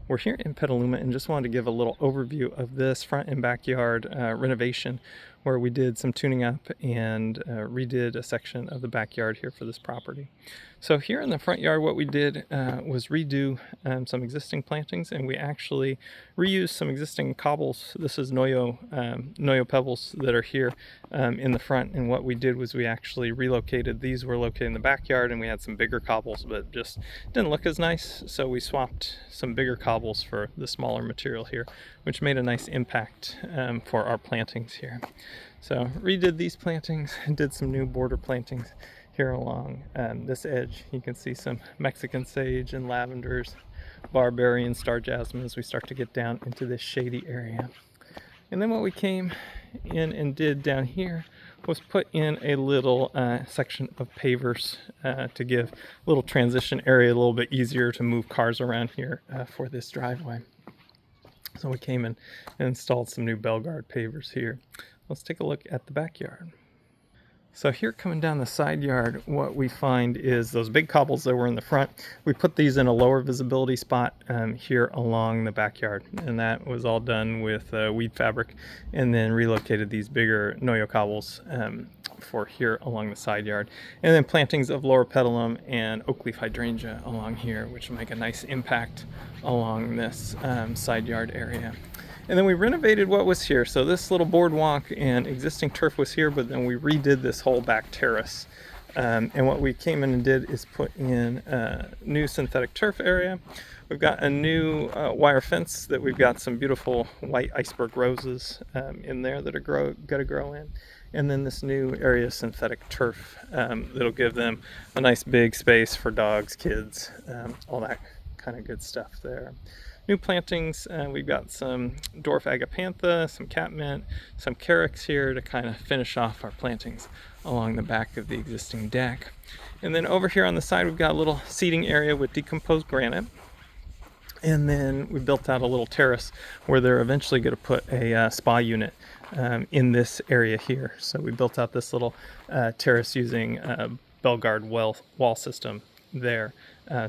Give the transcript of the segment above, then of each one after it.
We're here in Petaluma and just wanted to give a little overview of this front and backyard renovation where we did some tuning up and redid a section of the backyard here for this property. So here in the front yard, what we did was redo some existing plantings, and we actually reused some existing cobbles. This is Noyo pebbles that are here in the front, and what we did was we actually relocated. These were located in the backyard, and we had some bigger cobbles, but just didn't look as nice, so we swapped some bigger cobbles for the smaller material here, which made a nice impact for our plantings here. So redid these plantings and did some new border plantings here along this edge. You can see some Mexican sage and lavenders, barberry and star jasmine as we start to get down into this shady area. And then what we came in and did down here was put in a little section of pavers to give a little transition area, a little bit easier to move cars around here for this driveway. So we came in and installed some new Belgard pavers here. Let's take a look at the backyard. So here coming down the side yard, what we find is those big cobbles that were in the front. We put these in a lower visibility spot here along the backyard, and that was all done with weed fabric, and then relocated these bigger Noyo cobbles for here along the side yard. And then plantings of lower petalum and oak leaf hydrangea along here, which will make a nice impact along this side yard area. And then we renovated what was here. So this little boardwalk and existing turf was here, but then we redid this whole back terrace. And what we came in and did is put in a new synthetic turf area. We've got a new wire fence that we've got some beautiful white iceberg roses in there that are going to grow in. And then this new area of synthetic turf that'll give them a nice big space for dogs, kids, all that kind of good stuff there. New plantings, we've got some dwarf agapantha, some catmint, some carex here to kind of finish off our plantings along the back of the existing deck. And then over here on the side, we've got a little seating area with decomposed granite. And then we built out a little terrace where they're eventually going to put a spa unit in this area here. So we built out this little terrace using Belgard wall system there.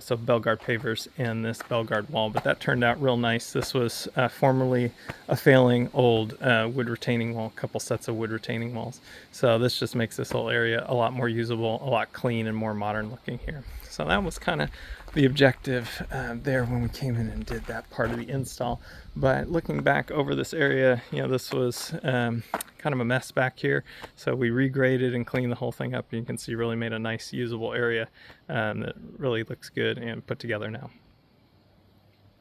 So Belgard pavers and this Belgard wall, but that turned out real nice. This was formerly a failing old wood retaining wall, a couple sets of wood retaining walls. So this just makes this whole area a lot more usable, a lot clean and more modern looking here. So that was kind of the objective there when we came in and did that part of the install. But looking back over this area, you know, this was kind of a mess back here. So we regraded and cleaned the whole thing up. You can see really made a nice usable area that really looks good and put together now.